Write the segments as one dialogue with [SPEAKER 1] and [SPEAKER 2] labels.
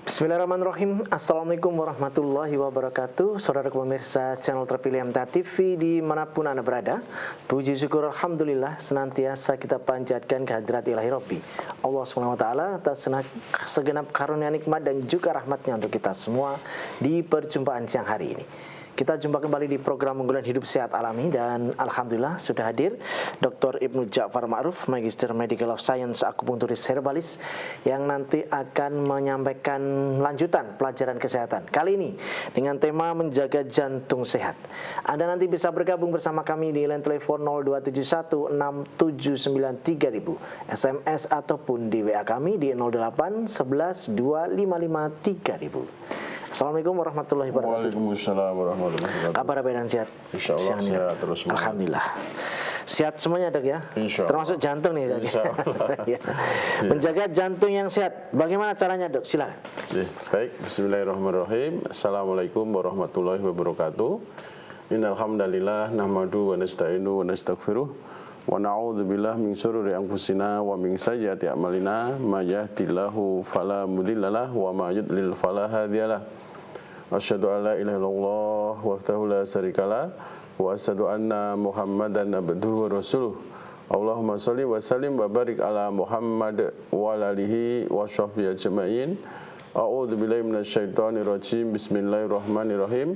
[SPEAKER 1] Bismillahirrahmanirrahim. Assalamualaikum warahmatullahi wabarakatuh. Saudara pemirsa channel terpilih MTA TV dimanapun Anda berada, puji syukur Alhamdulillah senantiasa kita panjatkan kehadirat ilahi Rabbi Allah SWT atas segenap karunia nikmat dan juga rahmatnya untuk kita semua di perjumpaan siang hari ini. Kita jumpa kembali di program unggulan hidup sehat alami dan Alhamdulillah sudah hadir Dr. Ibnu Ja'far Ma'ruf, Magister Medical of Science, akupunkturis herbalis yang nanti akan menyampaikan lanjutan pelajaran kesehatan. Kali ini dengan tema menjaga jantung sehat. Anda nanti bisa bergabung bersama kami di line telepon 02716793.000, SMS ataupun di WA kami di 08112553.000. Assalamualaikum warahmatullahi wabarakatuh.
[SPEAKER 2] Waalaikumsalam warahmatullahi wabarakatuh.
[SPEAKER 1] Kabar apa dan sehat?
[SPEAKER 2] Insya Allah sehat terus.
[SPEAKER 1] Alhamdulillah. Sehat semuanya dok ya?
[SPEAKER 2] Insya Allah.
[SPEAKER 1] Termasuk jantung nih dok.
[SPEAKER 2] Insya Allah.
[SPEAKER 1] Ya. Menjaga jantung yang sehat. Bagaimana caranya dok? Silakan.
[SPEAKER 2] Baik, bismillahirrahmanirrahim. Assalamualaikum warahmatullahi wabarakatuh. Innal hamdalillah nahmadu wa nasta'inu wa nastaghfiruh wa na'udzubillahi min syururi anfusina wa min sayyiati a'malina may yahdihillahu fala mudhillalah wa may yudlil fala hadiyalah. Asyhadu an la ilaha illallah wahdahu la syarikalah wa asyhadu anna Muhammadan abduhu wa rasuluh. Allahumma shalli wa sallim wa barik ala Muhammad wa ala alihi wa sahbihi ajma'in. A'udzu billahi minasyaitonir rajim. Bismillahirrahmanirrahim.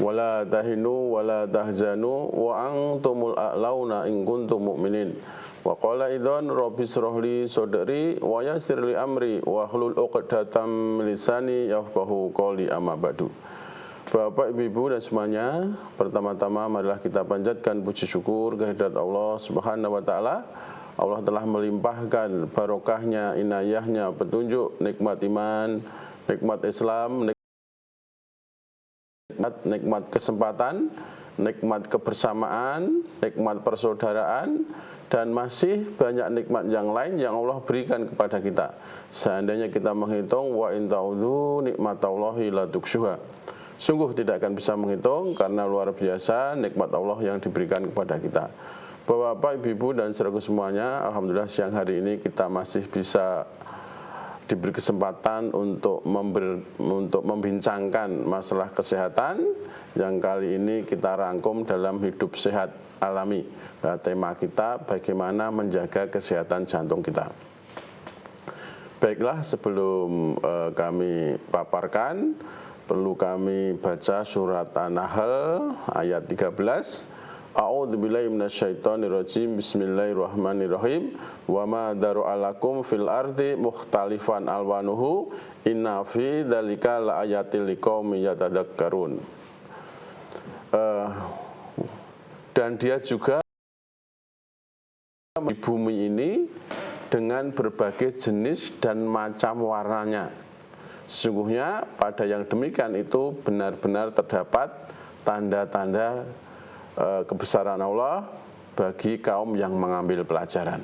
[SPEAKER 2] Wala tahinu wala tahzanu wa antumul a'launa in kuntum mu'minin. Wa qala idzan rabbi shrahli sadri wa yassir li amri wa hlul 'uqdatam lisani yafqahu qawli amma ba'du. Bapak, Ibu dan semuanya, pertama-tama marilah kita panjatkan puji syukur kehadirat Allah Subhanahu wa taala. Allah telah melimpahkan barokahnya, inayahnya, petunjuk, nikmat iman, nikmat Islam, nikmat kesempatan, nikmat kebersamaan, nikmat persaudaraan, dan masih banyak nikmat yang lain yang Allah berikan kepada kita. Seandainya kita menghitung, wa in ta'udzu nikmatallahi la tuksuha. Sungguh tidak akan bisa menghitung karena luar biasa nikmat Allah yang diberikan kepada kita. Bapak, Ibu dan saudaraku semuanya, alhamdulillah siang hari ini kita masih bisa diberi kesempatan untuk membincangkan masalah kesehatan yang kali ini kita rangkum dalam hidup sehat alami. Nah, tema kita bagaimana menjaga kesehatan jantung kita. Baiklah, sebelum kami paparkan, perlu kami baca surat An-Nahl ayat 13. A'udzubillahi minasyaitonirrajim. Bismillahirrahmanirrahim. Wa ma daru'alakum fil ardi mukhtalifan alwanuhu inna fi dzalika laayatil liqaumin yatadzakkarun. Dan dia juga di bumi ini dengan berbagai jenis dan macam warnanya. Sesungguhnya pada yang demikian itu benar-benar terdapat tanda-tanda kebesaran Allah bagi kaum yang mengambil pelajaran.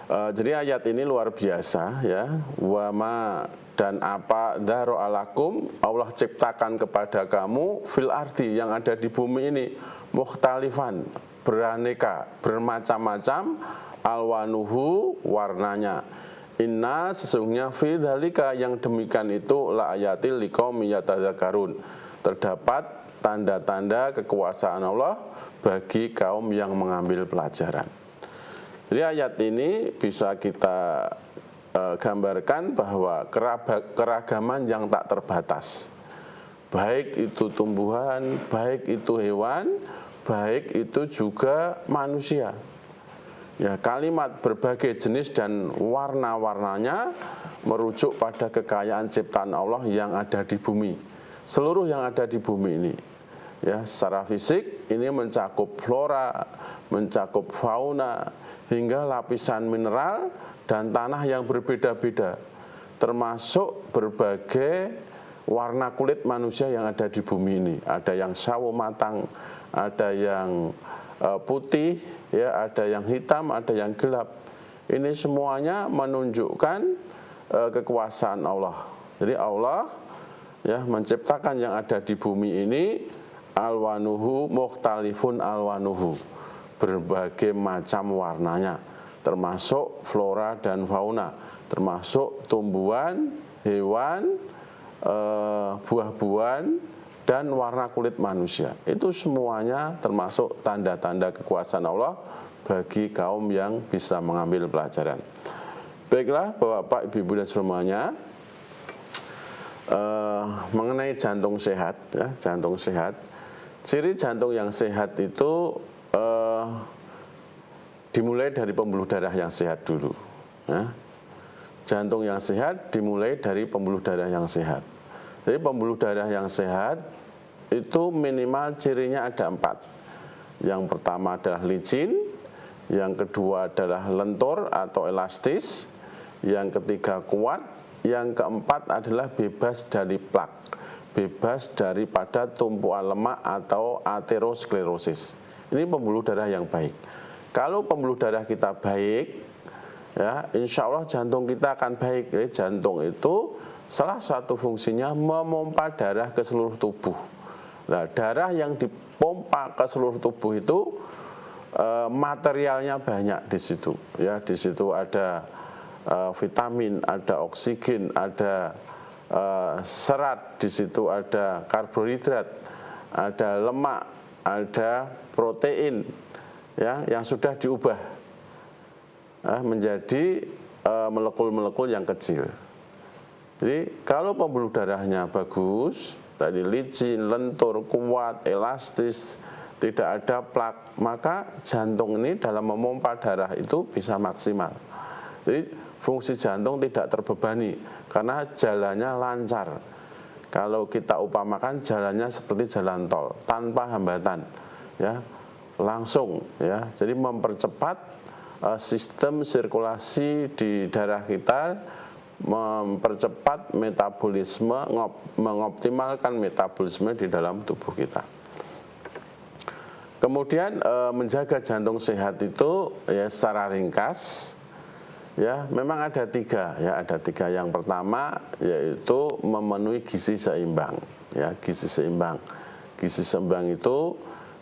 [SPEAKER 2] Jadi ayat ini luar biasa ya. Wama dan apa daro'alakum Allah ciptakan kepada kamu fil ardi yang ada di bumi ini mukhtalifan, beraneka, bermacam-macam, alwanuhu warnanya. Inna sesungguhnya fi dzalika yang demikian itu la ayatil liqaumin yatadzakkarun. Terdapat tanda-tanda kekuasaan Allah bagi kaum yang mengambil pelajaran. Jadi ayat ini bisa kita gambarkan bahwa keragaman yang tak terbatas, baik itu tumbuhan, baik itu hewan, baik itu juga manusia. Ya, kalimat berbagai jenis dan warna-warnanya merujuk pada kekayaan ciptaan Allah yang ada di bumi. Seluruh yang ada di bumi ini, ya, secara fisik ini mencakup flora, mencakup fauna, hingga lapisan mineral dan tanah yang berbeda-beda, termasuk berbagai warna kulit manusia yang ada di bumi ini. Ada yang sawo matang, ada yang putih, ya, ada yang hitam, ada yang gelap. Ini semuanya menunjukkan kekuasaan Allah. Jadi Allah ya menciptakan yang ada di bumi ini alwanuhu mukhtalifun alwanuhu, berbagai macam warnanya. termasuk flora dan fauna, termasuk tumbuhan, hewan, buah-buahan, dan warna kulit manusia. Itu semuanya termasuk tanda-tanda kekuasaan Allah bagi kaum yang bisa mengambil pelajaran. Baiklah Bapak Ibu dan semuanya, mengenai jantung sehat, ya, jantung sehat. Ciri jantung yang sehat itu dimulai dari pembuluh darah yang sehat dulu. Ya. Jantung yang sehat dimulai dari pembuluh darah yang sehat. Jadi pembuluh darah yang sehat itu minimal cirinya ada 4. Yang pertama adalah licin, yang kedua adalah lentur atau elastis, yang ketiga kuat, yang keempat adalah bebas dari plak, bebas daripada tumpuan lemak atau aterosklerosis. Ini pembuluh darah yang baik. Kalau pembuluh darah kita baik, ya, insya Allah jantung kita akan baik. Jadi jantung itu salah satu fungsinya memompa darah ke seluruh tubuh. Nah, darah yang dipompa ke seluruh tubuh itu materialnya banyak di situ. Ya, di situ ada vitamin, ada oksigen, ada serat, di situ ada karbohidrat, ada lemak, ada protein, ya, yang sudah diubah menjadi molekul-molekul yang kecil. Jadi kalau pembuluh darahnya bagus, tadi licin, lentur, kuat, elastis, tidak ada plak, maka jantung ini dalam memompa darah itu bisa maksimal. Jadi fungsi jantung tidak terbebani karena jalannya lancar. Kalau kita upamakan jalannya seperti jalan tol tanpa hambatan, ya, langsung, ya. Jadi mempercepat sistem sirkulasi di darah kita, mempercepat metabolisme, mengoptimalkan metabolisme di dalam tubuh kita. Kemudian menjaga jantung sehat itu, ya, secara ringkas, ya, memang ada 3, ya, ada 3. Yang pertama yaitu memenuhi gizi seimbang, ya, gizi seimbang. Gizi seimbang itu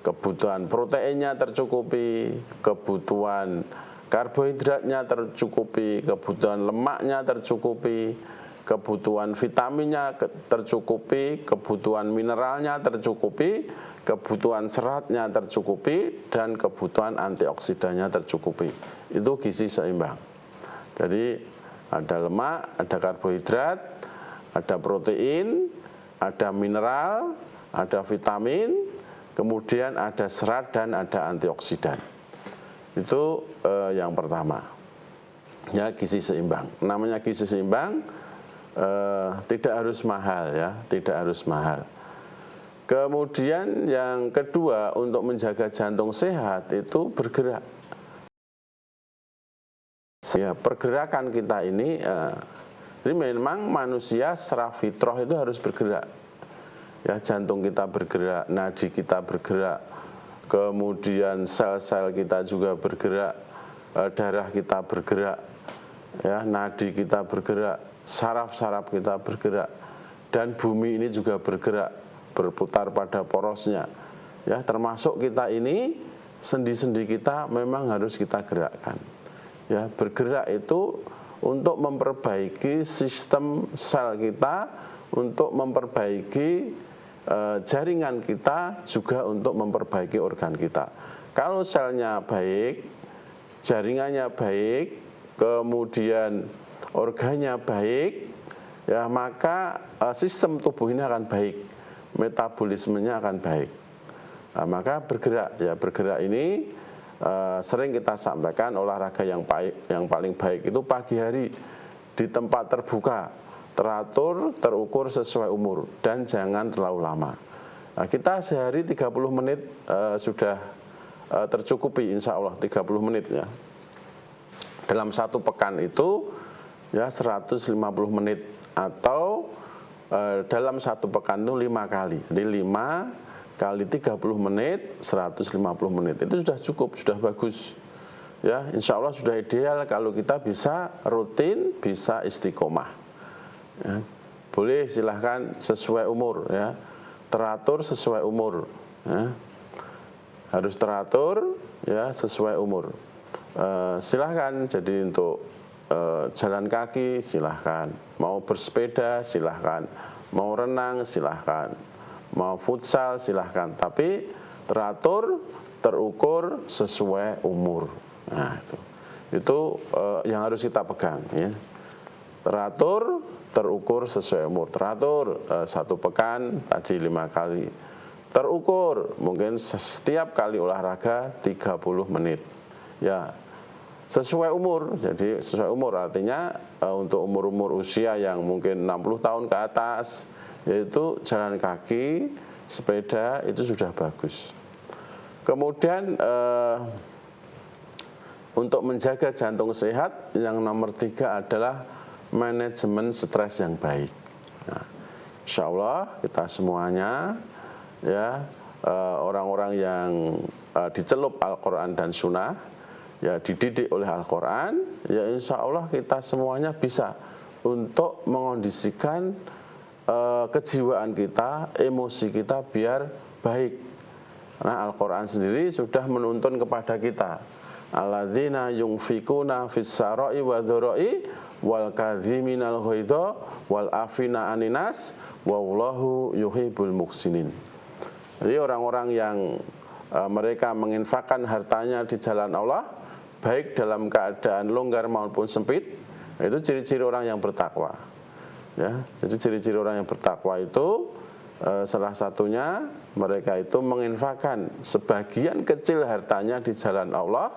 [SPEAKER 2] kebutuhan proteinnya tercukupi, kebutuhan karbohidratnya tercukupi, kebutuhan lemaknya tercukupi, kebutuhan vitaminnya tercukupi, kebutuhan mineralnya tercukupi, kebutuhan seratnya tercukupi, dan kebutuhan antioksidannya tercukupi. Itu gizi seimbang. Jadi ada lemak, ada karbohidrat, ada protein, ada mineral, ada vitamin, kemudian ada serat dan ada antioksidan. Itu yang pertama, ya, gizi seimbang. Namanya gizi seimbang tidak harus mahal, ya, tidak harus mahal. Kemudian yang kedua, untuk menjaga jantung sehat itu bergerak. Ya, pergerakan kita ini, jadi memang manusia secara fitrah itu harus bergerak. Ya, jantung kita bergerak, nadi kita bergerak, kemudian sel-sel kita juga bergerak, darah kita bergerak, ya, nadi kita bergerak, saraf-saraf kita bergerak, dan bumi ini juga bergerak, berputar pada porosnya. Ya, termasuk kita ini, sendi-sendi kita memang harus kita gerakkan. Ya, bergerak itu untuk memperbaiki sistem sel kita, untuk memperbaiki jaringan kita, juga untuk memperbaiki organ kita. Kalau selnya baik, jaringannya baik, kemudian organnya baik, ya, maka sistem tubuh ini akan baik, metabolismenya akan baik. Nah, maka bergerak, ya, bergerak ini sering kita sampaikan olahraga yang paling baik itu pagi hari di tempat terbuka, teratur, terukur sesuai umur, dan jangan terlalu lama. Nah, kita sehari 30 menit sudah tercukupi, insya Allah 30 menit, ya. Dalam satu pekan itu, ya, 150 menit, atau dalam satu pekan itu 5 kali. Jadi 5 kali 30 menit, 150 menit. Itu sudah cukup, sudah bagus. Ya, insya Allah sudah ideal kalau kita bisa rutin, bisa istiqomah. Ya, boleh silahkan sesuai umur, ya, teratur sesuai umur, ya. Harus teratur, ya, sesuai umur. silahkan. Jadi untuk jalan kaki silahkan, mau bersepeda silahkan, mau renang silahkan, mau futsal silahkan, tapi teratur, terukur sesuai umur. Nah itu yang harus kita pegang ya. Teratur, terukur sesuai umur. Teratur 1 pekan tadi 5 kali. Terukur mungkin setiap kali olahraga 30 menit. Ya, sesuai umur. Jadi sesuai umur artinya untuk umur-umur usia yang mungkin 60 tahun ke atas, yaitu jalan kaki, sepeda itu sudah bagus. Kemudian untuk menjaga jantung sehat, yang nomor 3 adalah manajemen stres yang baik. Nah, insya Allah kita semuanya ya orang-orang yang dicelup Al-Quran dan Sunnah, ya dididik oleh Al-Quran, ya insya Allah kita semuanya bisa untuk mengondisikan kejiwaan kita, emosi kita biar baik. Karena Al-Quran sendiri sudah menuntun kepada kita, alladzina yunfikuna fis-sarai wa dharai wal kadhiminal ghaidha wal afina aninas wallahu yuhibbul muhsinin. Jadi orang-orang yang mereka menginfakkan hartanya di jalan Allah, baik dalam keadaan longgar maupun sempit, itu ciri-ciri orang yang bertakwa. Ya, jadi ciri-ciri orang yang bertakwa itu salah satunya mereka itu menginfakkan sebagian kecil hartanya di jalan Allah,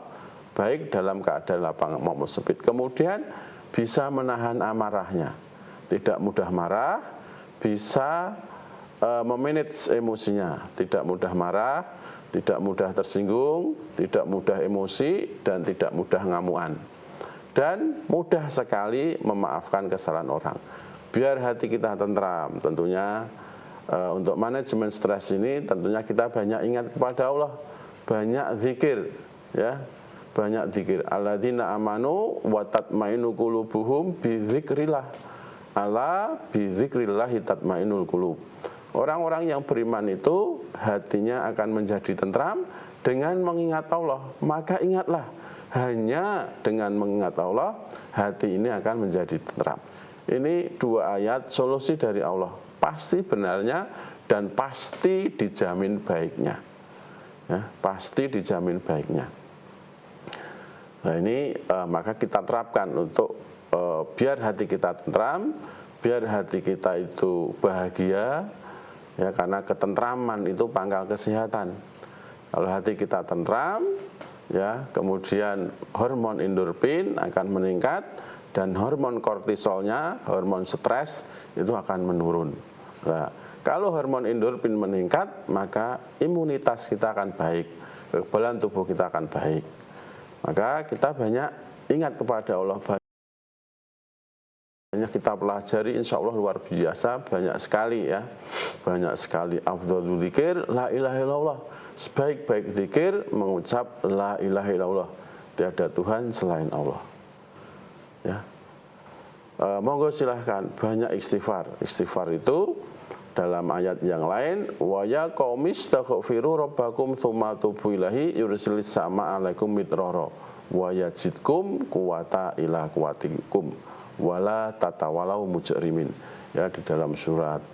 [SPEAKER 2] baik dalam keadaan lapang maupun sempit. Kemudian bisa menahan amarahnya, tidak mudah marah, bisa memanage emosinya, tidak mudah marah, tidak mudah tersinggung, tidak mudah emosi, dan tidak mudah ngamuan. Dan mudah sekali memaafkan kesalahan orang. Biar hati kita tentram, tentunya untuk manajemen stres ini tentunya kita banyak ingat kepada Allah, banyak zikir, ya, banyak zikir. Alladzina amanu wa tatmainu qulubuhum bi dzikrillah. Ala bi dzikrillah tatmainul qulub. Orang-orang yang beriman itu hatinya akan menjadi tentram dengan mengingat Allah. Maka ingatlah, hanya dengan mengingat Allah hati ini akan menjadi tentram. Ini 2 ayat solusi dari Allah, pasti benarnya dan pasti dijamin baiknya. Ya, pasti dijamin baiknya. Nah ini maka kita terapkan untuk biar hati kita tentram, biar hati kita itu bahagia, ya, karena ketentraman itu pangkal kesehatan. Kalau hati kita tentram, ya, kemudian hormon endorfin akan meningkat dan hormon kortisolnya, hormon stres itu akan menurun. Nah, kalau hormon endorfin meningkat, maka imunitas kita akan baik, kekebalan tubuh kita akan baik. Maka kita banyak ingat kepada Allah, banyak kita pelajari, insya Allah luar biasa, banyak sekali ya, banyak sekali. Afdhalul dzikir la ilaha illallah, sebaik-baik zikir mengucap la ilaha illallah, tiada Tuhan selain Allah. Ya, monggo silahkan banyak istighfar. Istighfar itu dalam ayat yang lain, wa ya qaumis taghfiru rabbakum tsumma tubu ilahi yursilis sama alaikum mitrara wa yazidkum quwata ila quwatikum wala tatawalau mujrimin. Ya, di dalam surat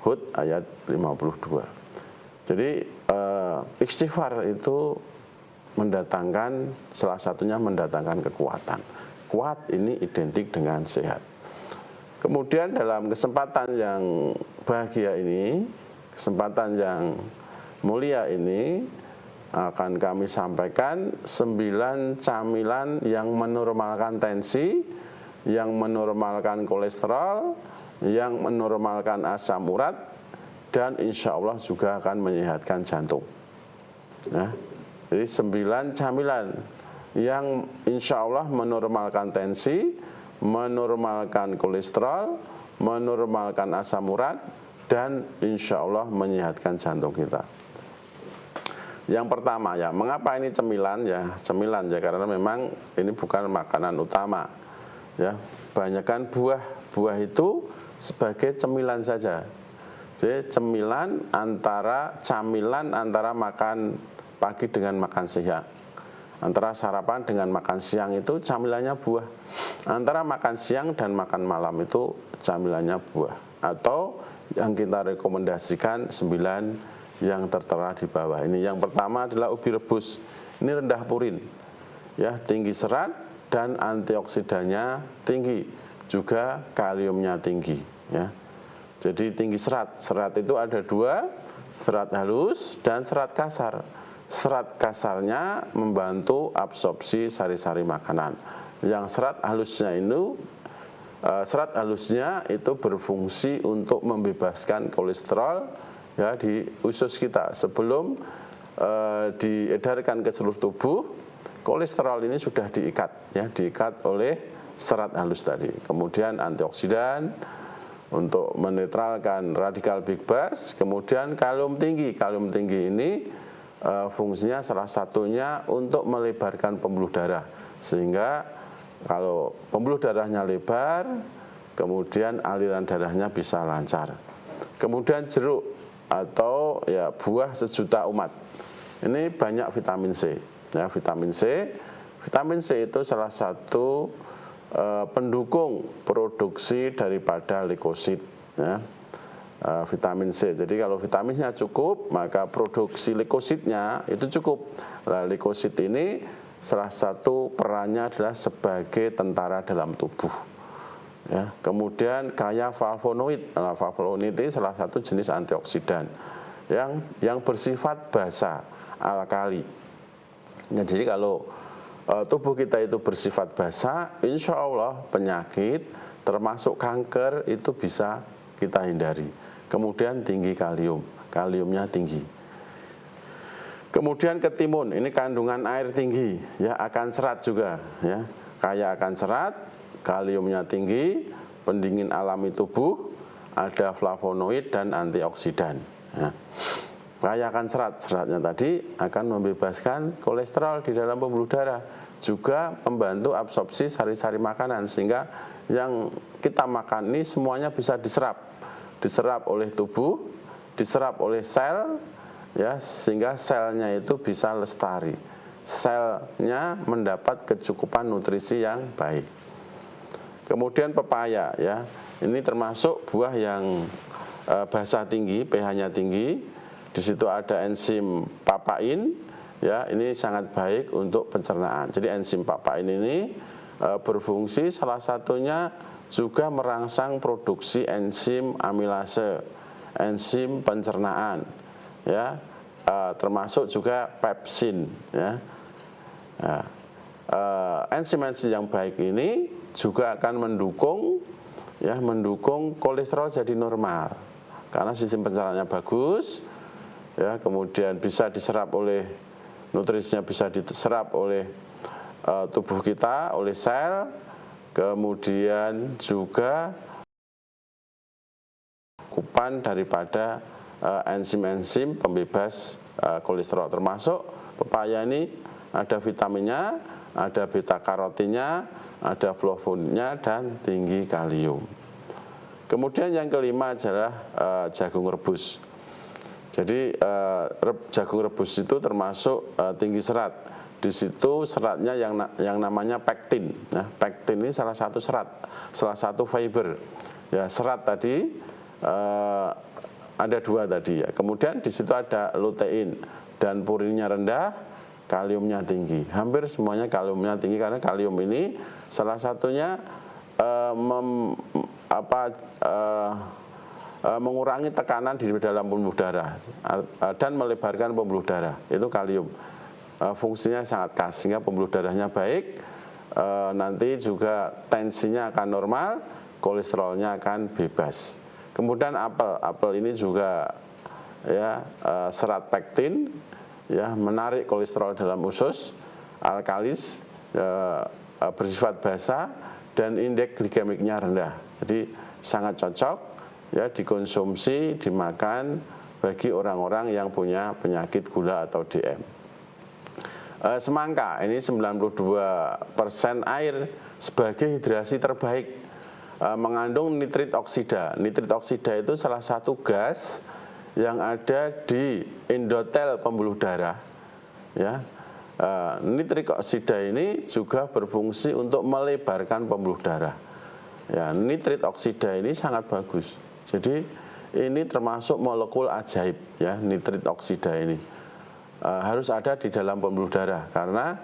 [SPEAKER 2] Hud ayat 52. Jadi istighfar itu mendatangkan, salah satunya mendatangkan kekuatan. Kuat ini identik dengan sehat. Kemudian dalam kesempatan yang bahagia ini, kesempatan yang mulia ini, akan kami sampaikan 9 camilan yang menormalkan tensi, yang menormalkan kolesterol, yang menormalkan asam urat, dan insya Allah juga akan menyehatkan jantung. Nah, jadi 9 camilan yang insya Allah menormalkan tensi, menormalkan kolesterol, menormalkan asam urat, dan insya Allah menyehatkan jantung kita. Yang pertama ya, mengapa ini cemilan ya? Cemilan ya karena memang ini bukan makanan utama. Ya, banyakkan buah itu sebagai cemilan saja. Jadi camilan antara makan pagi dengan makan siang, Antara sarapan dengan makan siang itu camilannya buah. Antara makan siang dan makan malam itu camilannya buah. Atau yang kita rekomendasikan 9 yang tertera di bawah ini. Yang pertama adalah ubi rebus. Ini rendah purin, ya, tinggi serat dan antioksidannya tinggi, juga kaliumnya tinggi, ya. Jadi tinggi serat. Serat itu ada 2, serat halus dan serat kasar. Serat kasarnya membantu absorpsi sari-sari makanan. Yang serat halusnya itu berfungsi untuk membebaskan kolesterol, ya, di usus kita. Sebelum diedarkan ke seluruh tubuh, kolesterol ini sudah diikat, ya, diikat oleh serat halus tadi. Kemudian antioksidan untuk menetralkan radikal bebas. Kemudian kalium tinggi. Kalium tinggi ini fungsinya salah satunya untuk melebarkan pembuluh darah, sehingga kalau pembuluh darahnya lebar, kemudian aliran darahnya bisa lancar. Kemudian jeruk atau, ya, buah sejuta umat. Ini banyak vitamin C, ya, vitamin C. Vitamin C itu salah satu pendukung produksi daripada leukosit, ya, vitamin C. Jadi kalau vitaminnya cukup, maka produksi leukositnya itu cukup. Nah, leukosit ini salah satu perannya adalah sebagai tentara dalam tubuh, ya. Kemudian kaya flavonoid. Nah, flavonoid ini salah satu jenis antioksidan yang bersifat basa, alkali. Nah, jadi kalau tubuh kita itu bersifat basa, insya Allah penyakit termasuk kanker itu bisa kita hindari. Kemudian tinggi kalium, kaliumnya tinggi. Kemudian ketimun, ini kandungan air tinggi, ya, akan serat juga, ya, kaya akan serat, kaliumnya tinggi, pendingin alami tubuh, ada flavonoid dan antioksidan, ya. Kaya akan serat, seratnya tadi akan membebaskan kolesterol di dalam pembuluh darah, juga membantu absorpsi sari-sari makanan, sehingga yang kita makan ini semuanya bisa diserap oleh tubuh, diserap oleh sel, ya, sehingga selnya itu bisa lestari, selnya mendapat kecukupan nutrisi yang baik. Kemudian pepaya, ya, ini termasuk buah yang basa tinggi, pH-nya tinggi. Di situ ada enzim papain, ya, ini sangat baik untuk pencernaan. Jadi enzim papain ini berfungsi salah satunya juga merangsang produksi enzim amilase, enzim pencernaan, ya, termasuk juga pepsin, ya. Enzim-enzim yang baik ini juga akan mendukung, ya, mendukung kolesterol jadi normal karena sistem pencernaannya bagus, ya. Kemudian bisa diserap oleh nutrisinya, bisa diserap oleh tubuh kita, oleh sel. Kemudian juga kupan daripada enzim-enzim pembebas kolesterol, termasuk pepaya ini ada vitaminnya, ada beta karotinnya, ada flavonoidnya, dan tinggi kalium. Kemudian yang kelima adalah jagung rebus. Jadi jagung rebus itu termasuk tinggi serat. Di situ seratnya yang namanya pektin. Nah, pektin ini salah satu serat, salah satu fiber. Ya, serat tadi ada 2 tadi, ya. Kemudian di situ ada lutein dan purinnya rendah, kaliumnya tinggi. Hampir semuanya kaliumnya tinggi karena kalium ini salah satunya mengurangi tekanan di dalam pembuluh darah dan melebarkan pembuluh darah. Itu kalium. Fungsinya sangat khas, sehingga pembuluh darahnya baik, nanti juga tensinya akan normal, kolesterolnya akan bebas. Kemudian apel ini juga, ya, serat pektin, ya, menarik kolesterol dalam usus, alkalis, bersifat basa, dan indeks glikemiknya rendah. Jadi sangat cocok, ya, dikonsumsi, dimakan bagi orang-orang yang punya penyakit gula atau DM. Semangka ini 92% air sebagai hidrasi terbaik, mengandung nitrit oksida. Nitrit oksida itu salah satu gas yang ada di endotel pembuluh darah, ya. Nitrik oksida ini juga berfungsi untuk melebarkan pembuluh darah. Ya, nitrit oksida ini sangat bagus. Jadi ini termasuk molekul ajaib ya, nitrit oksida ini. Harus ada di dalam pembuluh darah karena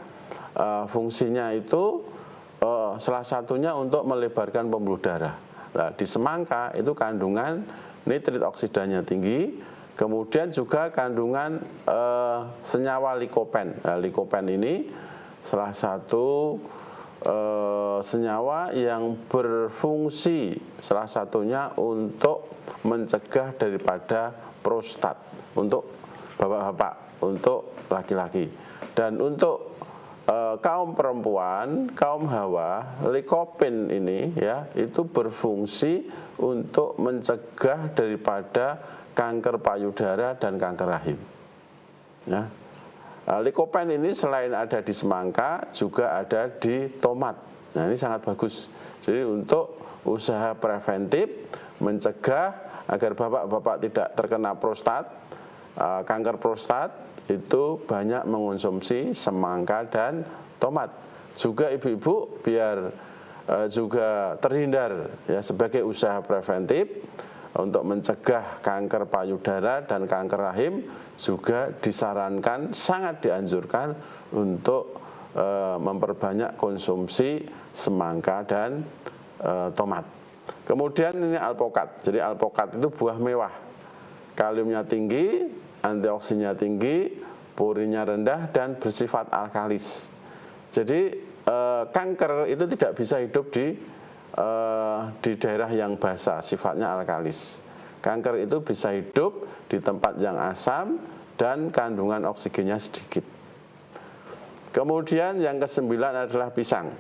[SPEAKER 2] fungsinya itu salah satunya untuk melebarkan pembuluh darah. Nah, di semangka itu kandungan nitrit oksidanya tinggi, kemudian juga kandungan senyawa likopen. Nah, likopen ini salah satu senyawa yang berfungsi salah satunya untuk mencegah daripada prostat untuk bapak-bapak, untuk laki-laki. Dan untuk kaum perempuan, kaum hawa, likopen ini ya itu berfungsi untuk mencegah daripada kanker payudara dan kanker rahim. Ya. Likopen ini selain ada di semangka juga ada di tomat. Nah, ini sangat bagus. Jadi untuk usaha preventif mencegah agar bapak-bapak tidak terkena prostat, kanker prostat, itu banyak mengonsumsi semangka dan tomat. Juga ibu-ibu biar juga terhindar ya sebagai usaha preventif untuk mencegah kanker payudara dan kanker rahim juga disarankan, sangat dianjurkan untuk memperbanyak konsumsi semangka dan tomat. Kemudian ini alpokat. Jadi alpokat itu buah mewah. Kaliumnya tinggi, antioksidannya tinggi, purinya rendah dan bersifat alkalis. Jadi kanker itu tidak bisa hidup di daerah yang basah, sifatnya alkalis. Kanker itu bisa hidup di tempat yang asam dan kandungan oksigennya sedikit. Kemudian yang ke-9 adalah pisang.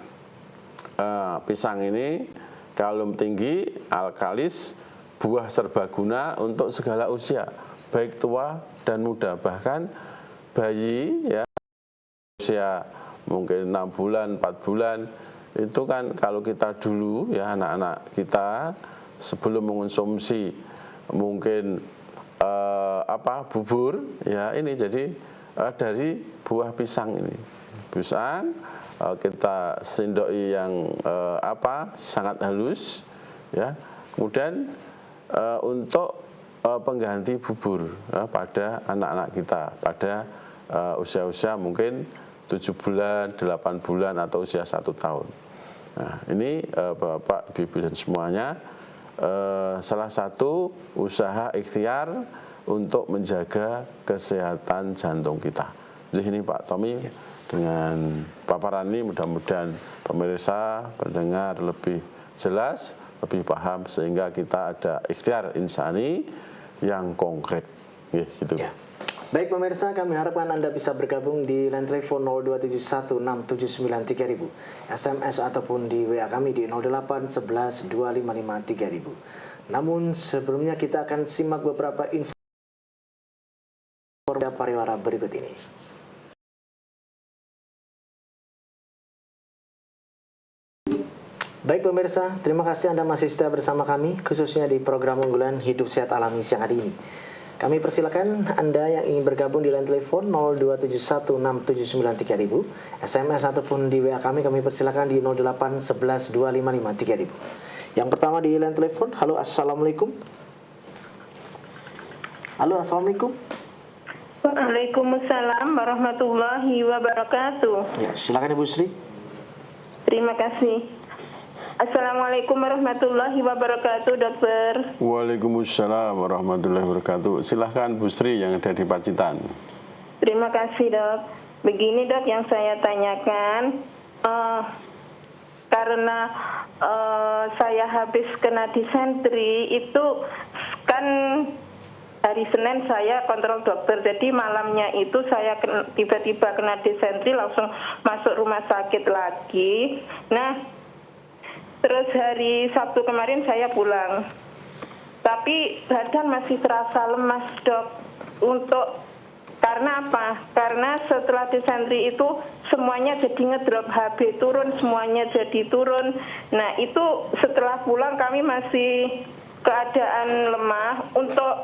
[SPEAKER 2] Pisang ini kalium tinggi, alkalis, buah serbaguna untuk segala usia, baik tua dan muda, bahkan bayi ya usia mungkin 6 bulan, 4 bulan. Itu kan kalau kita dulu ya anak-anak kita sebelum mengonsumsi mungkin bubur ya ini jadi dari buah pisang ini. Pisang kita sendoi yang sangat halus ya. Kemudian untuk pengganti bubur pada anak-anak kita pada usia-usia mungkin 7 bulan, 8 bulan atau usia 1 tahun. Nah, ini Bapak, Ibu dan semuanya salah satu usaha ikhtiar untuk menjaga kesehatan jantung kita. Jadi ini Pak Tommy dengan paparan ini mudah-mudahan pemirsa pendengar lebih jelas, lebih paham sehingga kita ada ikhtiar insani yang konkret. Gitu.
[SPEAKER 1] Ya. Baik pemirsa, kami harapkan Anda bisa bergabung di line telepon 02716793000, SMS ataupun di WA kami di 08112553.000. Namun sebelumnya kita akan simak beberapa info pariwara berikut ini. Baik pemirsa, terima kasih Anda masih setia bersama kami, khususnya di program unggulan Hidup Sehat Alami siang hari ini. Kami persilakan Anda yang ingin bergabung di line telepon 02716793000, SMS ataupun di WA kami persilakan di 08112553.000. Yang pertama di line telepon, halo assalamualaikum. Halo assalamualaikum.
[SPEAKER 3] Waalaikumsalam warahmatullahi wabarakatuh.
[SPEAKER 1] Ya, silakan Ibu Sri.
[SPEAKER 3] Terima kasih. Assalamualaikum warahmatullahi wabarakatuh, dokter.
[SPEAKER 2] Waalaikumsalam warahmatullahi wabarakatuh. Silahkan Bu Sri yang ada di Pacitan.
[SPEAKER 3] Terima kasih dok. Begini dok yang saya tanyakan, karena saya habis kena disentri itu kan hari Senin saya kontrol dokter, jadi malamnya itu saya tiba-tiba kena disentri langsung masuk rumah sakit lagi. Nah, terus hari Sabtu kemarin saya pulang, tapi badan masih terasa lemas dok. Karena apa? Karena setelah disentri itu semuanya jadi ngedrop, HB turun, semuanya jadi turun. Nah itu setelah pulang kami masih keadaan lemah. Untuk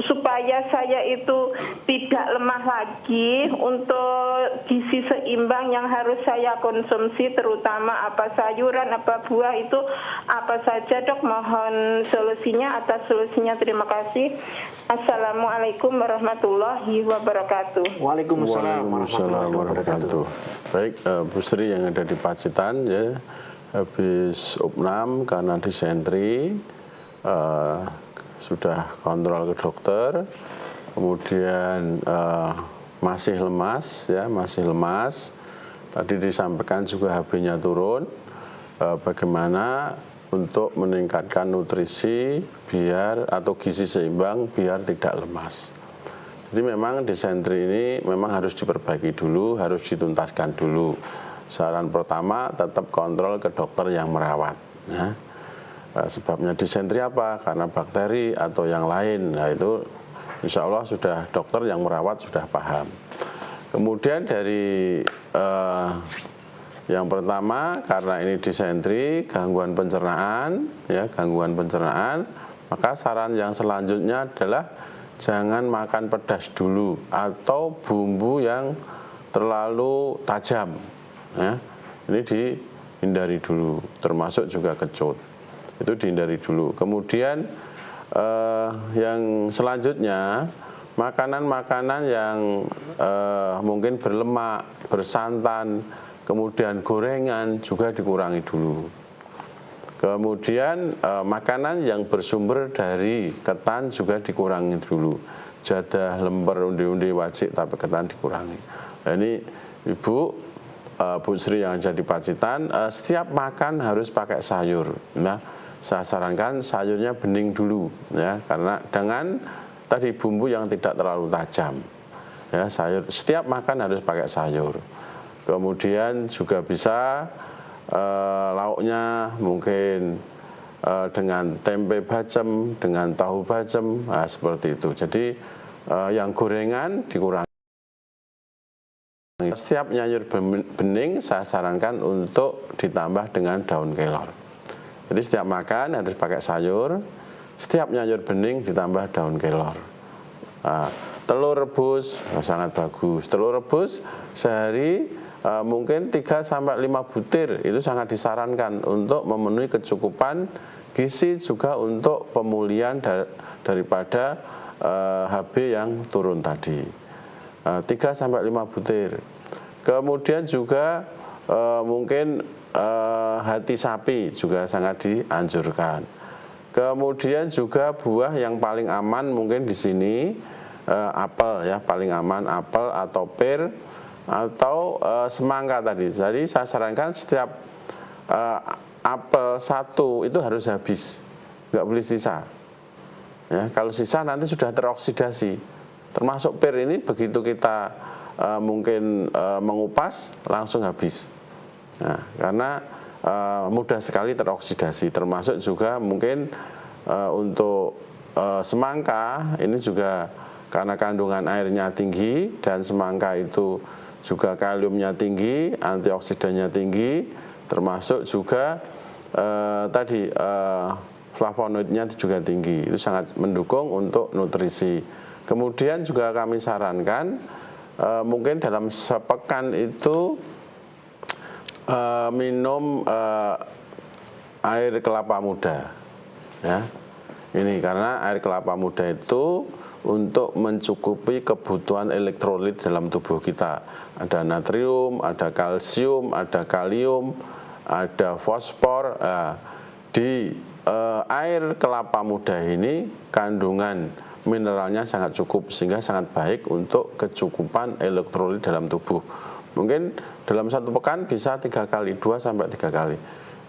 [SPEAKER 3] supaya saya itu tidak lemah lagi, untuk gizi seimbang yang harus saya konsumsi, terutama apa sayuran, apa buah itu apa saja dok, mohon solusinya. Atas solusinya terima kasih. Assalamualaikum warahmatullahi wabarakatuh.
[SPEAKER 1] Waalaikumsalam warahmatullahi wabarakatuh.
[SPEAKER 2] Baik, Bu Sri yang ada di Pacitan ya, habis opnam karena disentri, sudah kontrol ke dokter, kemudian masih lemas ya, masih lemas. Tadi disampaikan juga HB-nya turun. Bagaimana untuk meningkatkan nutrisi biar atau gizi seimbang biar tidak lemas. Jadi memang disentri ini memang harus diperbaiki dulu, harus dituntaskan dulu. Saran pertama tetap kontrol ke dokter yang merawat. Ya. Sebabnya disentri apa? Karena bakteri atau yang lain. Nah itu insya Allah sudah dokter yang merawat sudah paham. Kemudian dari yang pertama, karena ini disentri, gangguan pencernaan, ya gangguan pencernaan, maka saran yang selanjutnya adalah jangan makan pedas dulu atau bumbu yang terlalu tajam. Ya. Ini dihindari dulu, termasuk juga kecut. Itu dihindari dulu. Kemudian yang selanjutnya makanan-makanan yang mungkin berlemak, bersantan, kemudian gorengan juga dikurangi dulu. Kemudian makanan yang bersumber dari ketan juga dikurangi dulu. Jadah, lemper, undi-undi wajib tapi ketan dikurangi. Nah, ini Ibu Bu Sri yang ada di Pacitan, setiap makan harus pakai sayur. Nah, saya sarankan sayurnya bening dulu, ya, karena dengan tadi bumbu yang tidak terlalu tajam. Ya, sayur setiap makan harus pakai sayur. Kemudian juga bisa lauknya mungkin dengan tempe bacem, dengan tahu bacem, nah, seperti itu. Jadi yang gorengan dikurangi. Setiap sayur bening saya sarankan untuk ditambah dengan daun kelor. Jadi setiap makan harus pakai sayur, setiap sayur bening ditambah daun kelor. Nah, telur rebus sangat bagus. Telur rebus sehari mungkin 3-5 butir itu sangat disarankan untuk memenuhi kecukupan gizi, juga untuk pemulihan daripada HB yang turun tadi. 3-5 butir. Kemudian juga mungkin hati sapi juga sangat dianjurkan. Kemudian juga buah yang paling aman mungkin di sini apel ya, paling aman apel atau pir atau semangka tadi. Jadi saya sarankan setiap apel satu itu harus habis, nggak boleh sisa. Ya, kalau sisa nanti sudah teroksidasi. Termasuk pir ini begitu kita mungkin mengupas langsung habis. Nah, karena mudah sekali teroksidasi. Termasuk juga mungkin untuk semangka ini juga karena kandungan airnya tinggi dan semangka itu juga kaliumnya tinggi, antioksidannya tinggi, termasuk juga tadi flavonoidnya juga tinggi. Itu sangat mendukung untuk nutrisi. Kemudian juga kami sarankan mungkin dalam sepekan itu minum air kelapa muda, ya. Ini karena air kelapa muda itu untuk mencukupi kebutuhan elektrolit dalam tubuh kita. Ada natrium, ada kalsium, ada kalium, ada fosfor. Di air kelapa muda ini kandungan mineralnya sangat cukup, sehingga sangat baik untuk kecukupan elektrolit dalam tubuh. Mungkin dalam satu pekan bisa 3 kali, 2-3 kali.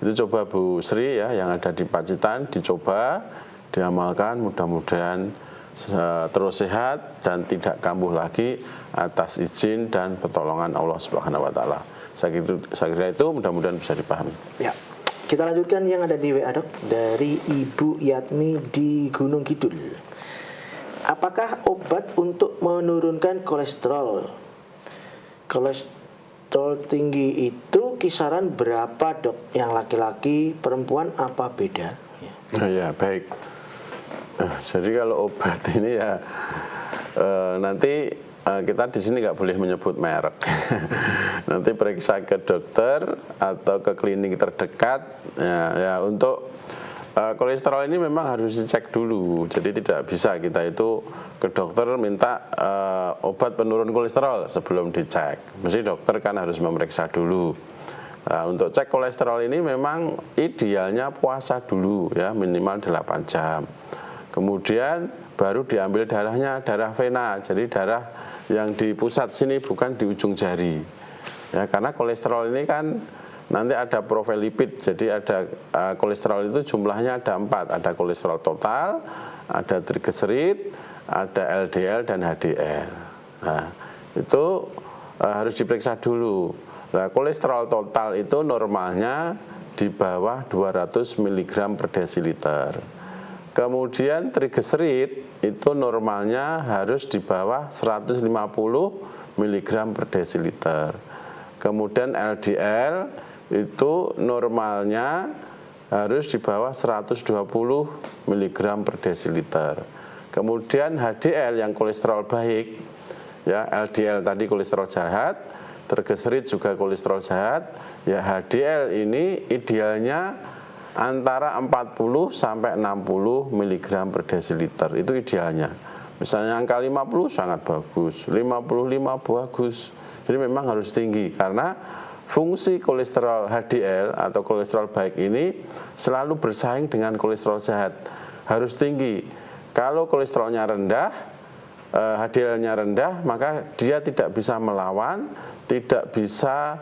[SPEAKER 2] Itu coba Bu Sri ya yang ada di Pacitan, dicoba, diamalkan, mudah-mudahan terus sehat dan tidak kambuh lagi atas izin dan pertolongan Allah Subhanahu wa taala. Saya kira itu mudah-mudahan bisa dipahami.
[SPEAKER 1] Ya. Kita lanjutkan yang ada di WA Dok dari Ibu Yatmi di Gunung Kidul. Apakah obat untuk menurunkan kolesterol? Kolesterol tinggi itu kisaran berapa Dok? Yang laki-laki, perempuan apa beda?
[SPEAKER 2] Ya, baik. Jadi kalau obat ini ya nanti kita di sini nggak boleh menyebut merek. Nanti periksa ke dokter atau ke klinik terdekat ya untuk kolesterol ini memang harus dicek dulu. Jadi tidak bisa kita itu ke dokter minta obat penurun kolesterol sebelum dicek. Mesti dokter kan harus memeriksa dulu. Nah, untuk cek kolesterol ini memang idealnya puasa dulu ya, minimal 8 jam. Kemudian baru diambil darahnya, darah vena. Jadi darah yang di pusat sini bukan di ujung jari. Ya, karena kolesterol ini kan nanti ada profil lipid. Jadi ada kolesterol itu jumlahnya ada 4. Ada kolesterol total, ada trigliserid, ada LDL dan HDL. Nah, itu harus diperiksa dulu. Nah, kolesterol total itu normalnya di bawah 200 mg per desiliter. Kemudian trigliserid itu normalnya harus di bawah 150 mg per desiliter. Kemudian LDL itu normalnya harus di bawah 120 mg per desiliter. Kemudian HDL yang kolesterol baik, ya LDL tadi kolesterol jahat, trigliserid juga kolesterol jahat, ya HDL ini idealnya antara 40 sampai 60 mg per desiliter, itu idealnya. Misalnya angka 50 sangat bagus, 55 bagus. Jadi memang harus tinggi karena fungsi kolesterol HDL atau kolesterol baik ini selalu bersaing dengan kolesterol jahat, harus tinggi. Kalau kolesterolnya rendah, HDL-nya rendah, maka dia tidak bisa melawan, tidak bisa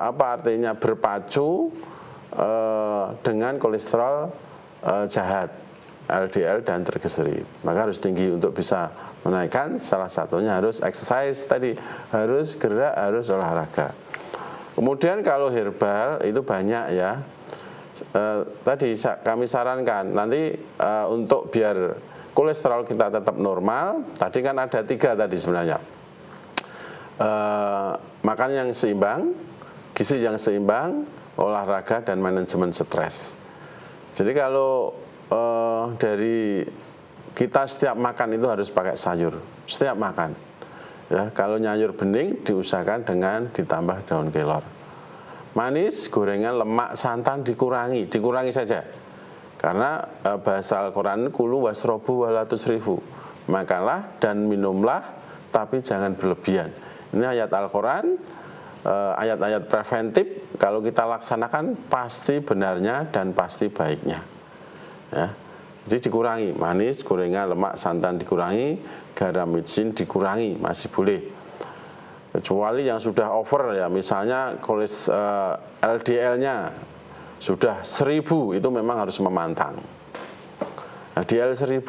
[SPEAKER 2] artinya berpacu dengan kolesterol jahat, LDL dan trigliserid. Maka harus tinggi untuk bisa menaikkan. Salah satunya harus exercise tadi, harus gerak, harus olahraga. Kemudian kalau herbal itu banyak ya. Tadi kami sarankan nanti untuk biar kolesterol kita tetap normal, tadi kan ada 3 tadi sebenarnya. Makan yang seimbang, gizi yang seimbang, olahraga dan manajemen stres. Jadi kalau dari kita setiap makan itu harus pakai sayur, setiap makan. Ya, kalau nyayur bening diusahakan dengan ditambah daun kelor. Manis, gorengan, lemak, santan dikurangi saja. Karena bahasa Al-Quran kulu wasrobu walatusrifu, makanlah dan minumlah tapi jangan berlebihan. Ini ayat Al-Quran, ayat-ayat preventif, kalau kita laksanakan pasti benarnya dan pasti baiknya ya. Jadi dikurangi, manis, gorengan, lemak, santan dikurangi, garam, micin dikurangi, masih boleh. Kecuali yang sudah over ya, misalnya LDL-nya sudah 1000, itu memang harus memantang. LDL 1000,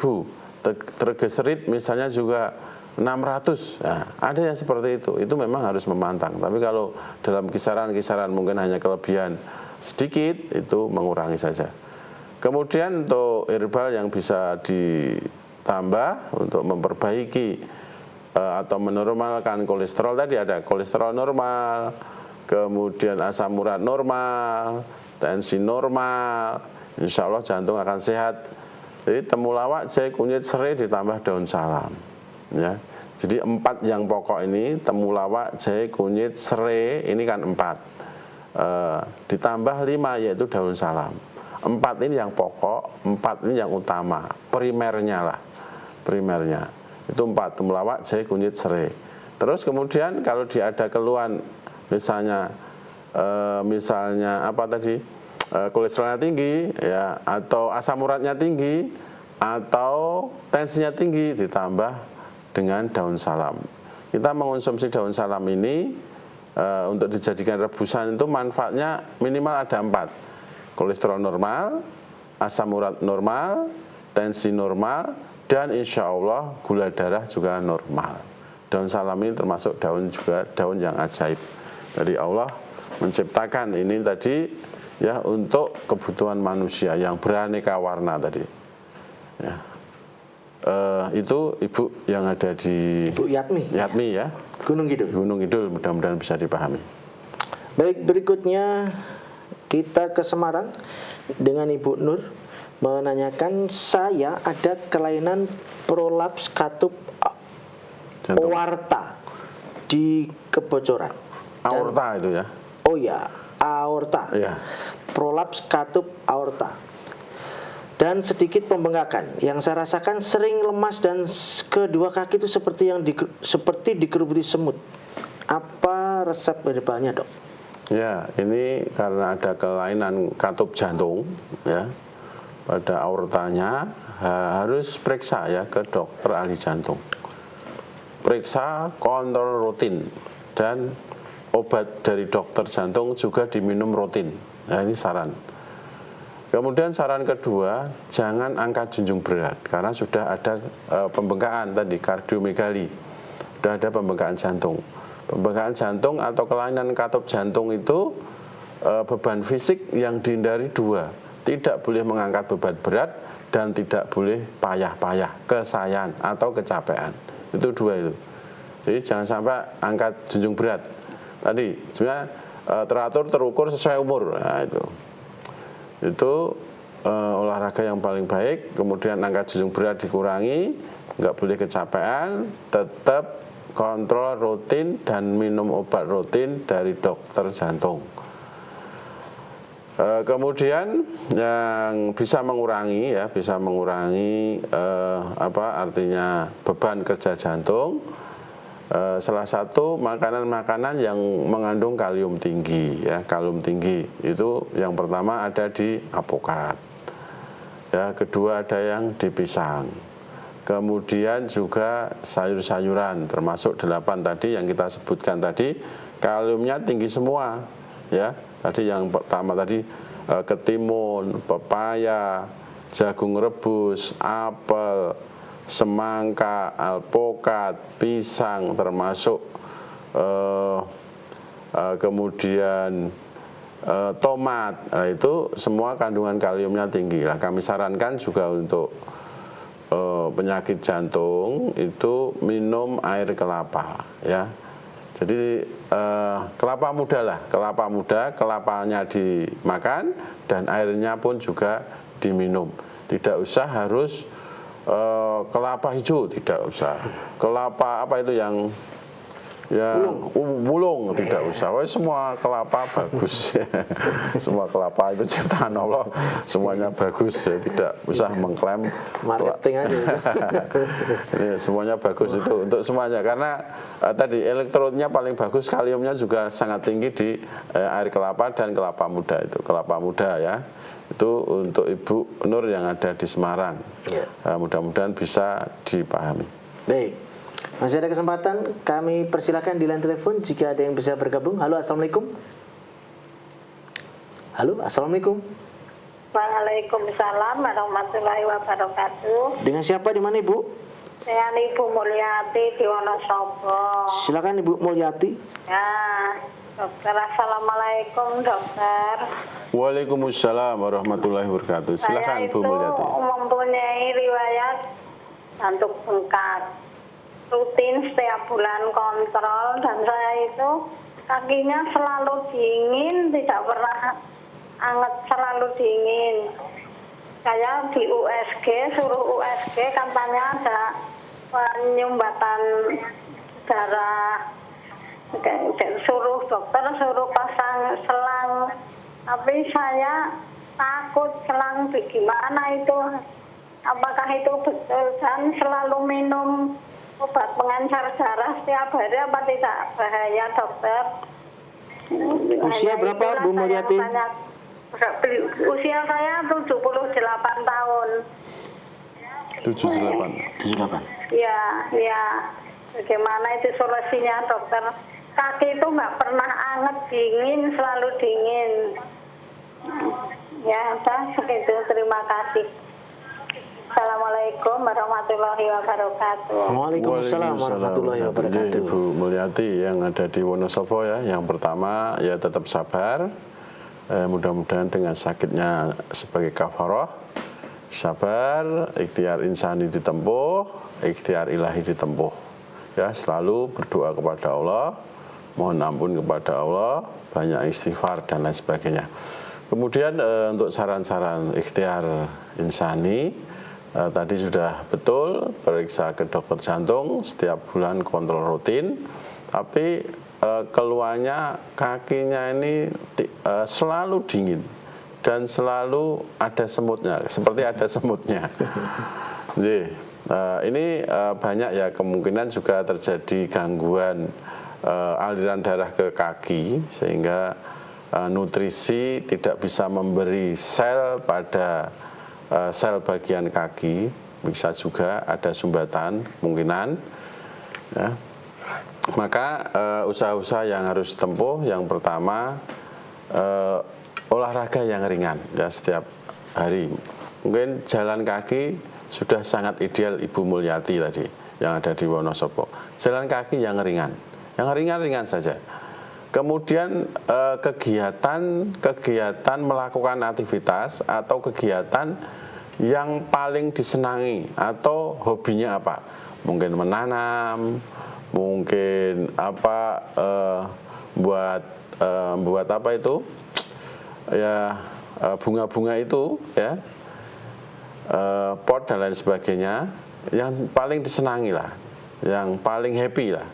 [SPEAKER 2] trigliserid misalnya juga 600, nah, ada yang seperti itu memang harus memantang. Tapi kalau dalam kisaran-kisaran mungkin hanya kelebihan sedikit, itu mengurangi saja. Kemudian untuk herbal yang bisa ditambah untuk memperbaiki atau menormalkan kolesterol, tadi ada kolesterol normal, kemudian asam urat normal, tensi normal, insya Allah jantung akan sehat. Jadi temulawak, jahe, kunyit, serai ditambah daun salam ya. Jadi 4 yang pokok ini, temulawak, jahe, kunyit, serai, ini kan 4 ditambah 5 yaitu daun salam. 4 ini yang pokok, 4 ini yang utama, primernya lah, primernya itu 4, temulawak, jahe, kunyit, serai. Terus kemudian kalau dia ada keluhan misalnya apa tadi, kolesterolnya tinggi ya, atau asam uratnya tinggi, atau tensinya tinggi, ditambah dengan daun salam. Kita mengonsumsi daun salam ini untuk dijadikan rebusan itu manfaatnya minimal ada 4. Kolesterol normal, asam urat normal, tensi normal, dan insya Allah gula darah juga normal. Daun salam ini termasuk daun juga daun yang ajaib dari Allah menciptakan ini tadi ya untuk kebutuhan manusia yang beraneka warna tadi. Ya. Itu Ibu yang ada di
[SPEAKER 1] Ibu Yatmi
[SPEAKER 2] ya.
[SPEAKER 1] Gunung Kidul.
[SPEAKER 2] Gunung Kidul, mudah-mudahan bisa dipahami.
[SPEAKER 1] Baik, berikutnya kita ke Semarang dengan Ibu Nur. menanyakan, saya ada kelainan prolaps katup
[SPEAKER 2] Jantung.
[SPEAKER 1] aorta di kebocoran.
[SPEAKER 2] Aorta itu ya.
[SPEAKER 1] Oh ya, aorta.
[SPEAKER 2] Iya.
[SPEAKER 1] Prolaps katup aorta. Dan sedikit pembengkakan. Yang saya rasakan sering lemas dan kedua kaki itu seperti dikerubuti semut. Apa resep herbanya, Dok?
[SPEAKER 2] Ya, ini karena ada kelainan katup jantung ya pada aortanya, harus periksa ya ke dokter ahli jantung. Periksa, kontrol rutin, dan obat dari dokter jantung juga diminum rutin. Nah, ini saran. Kemudian saran kedua, jangan angkat junjung berat karena sudah ada pembengkakan tadi, kardiomegali, sudah ada pembengkakan jantung. Pembengkakan jantung atau kelainan katup jantung itu beban fisik yang dihindari dua, tidak boleh mengangkat beban berat dan tidak boleh payah-payah, kesayan atau kecapean. Itu dua itu. Jadi jangan sampai angkat junjung berat. Tadi sebenarnya teratur terukur sesuai umur. Nah, itu olahraga yang paling baik. Kemudian angkat junjung berat dikurangi, nggak boleh kecapean, tetap kontrol rutin dan minum obat rutin dari dokter jantung. Kemudian yang bisa mengurangi artinya beban kerja jantung. Salah satu makanan-makanan yang mengandung kalium tinggi ya, kalium tinggi itu yang pertama ada di apokat. Ya, kedua ada yang di pisang. Kemudian juga sayur-sayuran termasuk 8 tadi yang kita sebutkan tadi, kaliumnya tinggi semua ya. Tadi yang pertama tadi ketimun, pepaya, jagung rebus, apel, semangka, alpukat, pisang termasuk kemudian tomat. Nah, itu semua kandungan kaliumnya tinggi. Nah, kami sarankan juga untuk penyakit jantung itu minum air kelapa ya. Jadi kelapa muda, kelapanya dimakan dan airnya pun juga diminum. Tidak usah harus kelapa hijau, tidak usah. Kelapa apa itu yang bulung tidak usah. Wah, semua kelapa bagus. Semua kelapa itu ciptaan Allah, semuanya bagus ya, tidak usah mengklaim
[SPEAKER 1] marketing aja.
[SPEAKER 2] Ini semuanya bagus itu untuk semuanya karena tadi elektrolitnya paling bagus, kaliumnya juga sangat tinggi di air kelapa dan kelapa muda itu. Kelapa muda ya. Itu untuk Ibu Nur yang ada di Semarang. Ya. Mudah-mudahan bisa dipahami.
[SPEAKER 1] Baik. Masih ada kesempatan, kami persilakan di line telepon jika ada yang bisa bergabung. Halo, assalamualaikum. Halo, assalamualaikum.
[SPEAKER 4] Waalaikumsalam warahmatullahi wabarakatuh.
[SPEAKER 1] Dengan siapa, di mana, Ibu?
[SPEAKER 4] Saya Ibu Mulyati di Wonosobo.
[SPEAKER 1] Silakan Ibu Mulyati.
[SPEAKER 4] Ya, dokter. Assalamualaikum, dokter.
[SPEAKER 2] Waalaikumsalam warahmatullahi wabarakatuh. Silakan Bu Mulyati.
[SPEAKER 4] Saya itu mempunyai riwayat jantung bengkak. Rutin setiap bulan kontrol dan saya itu kakinya selalu dingin, tidak pernah anget, selalu dingin. Saya di USG, suruh USG katanya ada penyumbatan darah. Suruh dokter suruh pasang selang, tapi saya takut selang gimana itu, apakah itu betul, dan selalu minum obat pengencer darah setiap hari apa tidak bahaya, dokter?
[SPEAKER 1] Usia berapa, Bu Mulyati?
[SPEAKER 4] Usia saya 78 tahun.
[SPEAKER 2] 78.
[SPEAKER 4] Ya. Bagaimana itu solusinya, dokter? Kaki itu nggak pernah anget, dingin, selalu dingin. Ya, segitu. Terima kasih. Assalamualaikum warahmatullahi wabarakatuh.
[SPEAKER 1] Waalaikumsalam warahmatullahi wabarakatuh.
[SPEAKER 2] Ibu Mulyati yang ada di Wonosobo ya, yang pertama ya tetap sabar. Mudah-mudahan dengan sakitnya sebagai kafaroh, sabar, ikhtiar insani ditempuh, ikhtiar ilahi ditempuh. Ya, selalu berdoa kepada Allah, mohon ampun kepada Allah, banyak istighfar dan lain sebagainya. Kemudian untuk saran-saran ikhtiar insani, tadi sudah betul periksa ke dokter jantung setiap bulan, kontrol rutin, tapi keluarnya kakinya ini selalu dingin dan selalu ada semutnya, seperti ada semutnya. Jadi, ini banyak ya, kemungkinan juga terjadi gangguan aliran darah ke kaki sehingga nutrisi tidak bisa memberi sel pada sel bagian kaki, bisa juga ada sumbatan kemungkinan ya. Maka usaha-usaha yang harus ditempuh, yang pertama olahraga yang ringan ya setiap hari. Mungkin jalan kaki sudah sangat ideal Ibu Mulyati tadi yang ada di Wonosobo. Jalan kaki yang ringan saja. Kemudian kegiatan melakukan aktivitas atau kegiatan yang paling disenangi atau hobinya apa? Mungkin menanam, mungkin apa buat apa itu? Ya bunga-bunga itu ya. Pot dan lain sebagainya, yang paling disenangi lah, yang paling happy lah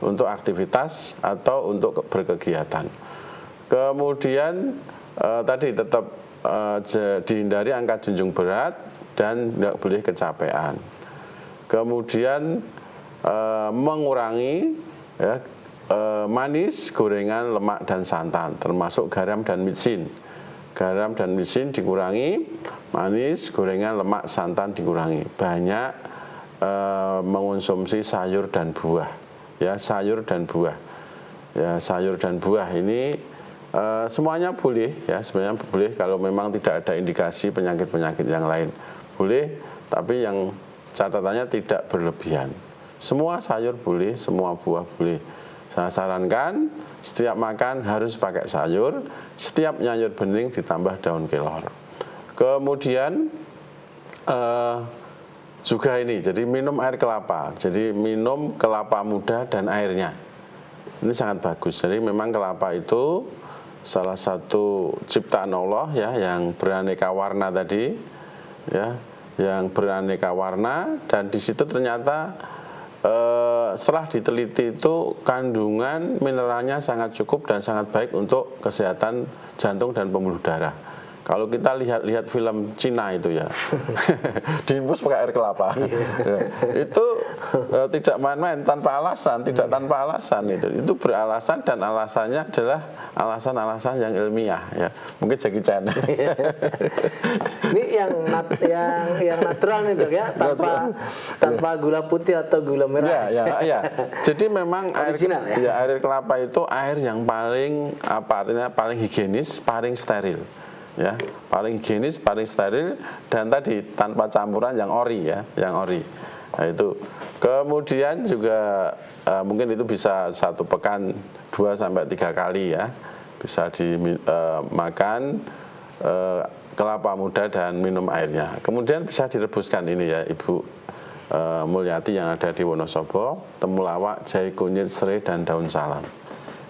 [SPEAKER 2] untuk aktivitas atau untuk berkegiatan. Kemudian tadi tetap dihindari angkat junjung berat dan tidak boleh kecapean. Kemudian mengurangi ya, manis, gorengan, lemak dan santan, termasuk garam dan micin. Garam dan micin dikurangi, manis, gorengan, lemak, santan dikurangi. Banyak mengonsumsi sayur dan buah. Ya, sayur dan buah. Ya, sayur dan buah ini semuanya boleh ya, sebenarnya boleh kalau memang tidak ada indikasi penyakit-penyakit yang lain. Boleh, tapi yang catatannya tidak berlebihan. Semua sayur boleh, semua buah boleh. Saya sarankan setiap makan harus pakai sayur, setiap nyayur bening ditambah daun kelor. Kemudian juga ini, jadi minum air kelapa. Jadi minum kelapa muda dan airnya. Ini sangat bagus. Jadi memang kelapa itu salah satu ciptaan Allah ya, yang beraneka warna tadi, ya, yang beraneka warna, dan di situ ternyata setelah diteliti itu kandungan mineralnya sangat cukup dan sangat baik untuk kesehatan jantung dan pembuluh darah. Kalau kita lihat film Cina itu ya, diinfus pakai air kelapa, ya, itu tidak main-main, tanpa alasan, tidak tanpa alasan itu beralasan, dan alasannya adalah alasan-alasan yang ilmiah ya, mungkin Jackie Chan.
[SPEAKER 1] Ini yang natural nih dok ya, tanpa gula putih atau gula merah.
[SPEAKER 2] Ya. Jadi memang
[SPEAKER 1] original,
[SPEAKER 2] air kelapa itu air yang paling artinya paling higienis, paling steril. Ya, paling higienis, paling steril, dan tadi tanpa campuran yang ori ya, yang ori. Nah, itu. Kemudian juga mungkin itu bisa 1 pekan 2-3 kali ya, bisa dimakan kelapa muda dan minum airnya. Kemudian bisa direbuskan ini ya Ibu Mulyati yang ada di Wonosobo, temulawak, jahe kunyit, serai dan daun salam.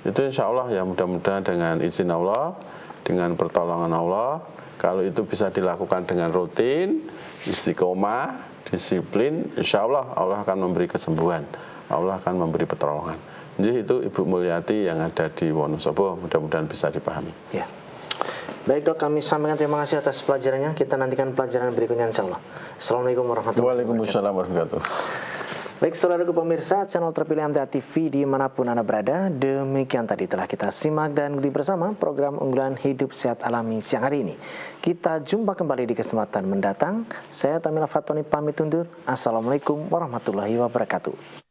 [SPEAKER 2] Itu insya Allah ya, mudah-mudahan dengan izin Allah, dengan pertolongan Allah, kalau itu bisa dilakukan dengan rutin, istiqomah, disiplin, insya Allah Allah akan memberi kesembuhan, Allah akan memberi pertolongan. Jadi itu Ibu Mulyati yang ada di Wonosobo, mudah-mudahan bisa dipahami.
[SPEAKER 1] Ya. Baik dok, kami sampaikan terima kasih atas pelajarannya. Kita nantikan pelajaran berikutnya insya Allah. Assalamualaikum warahmatullahi wabarakatuh.
[SPEAKER 2] Waalaikumsalam warahmatullahi wabarakatuh.
[SPEAKER 1] Baik saudaraku pemirsa channel terpilih MTA TV dimanapun Anda berada, demikian tadi telah kita simak dan ikuti bersama program unggulan Hidup Sehat Alami siang hari ini. Kita jumpa kembali di kesempatan mendatang. Saya Tamila Fatoni pamit undur. Assalamualaikum warahmatullahi wabarakatuh.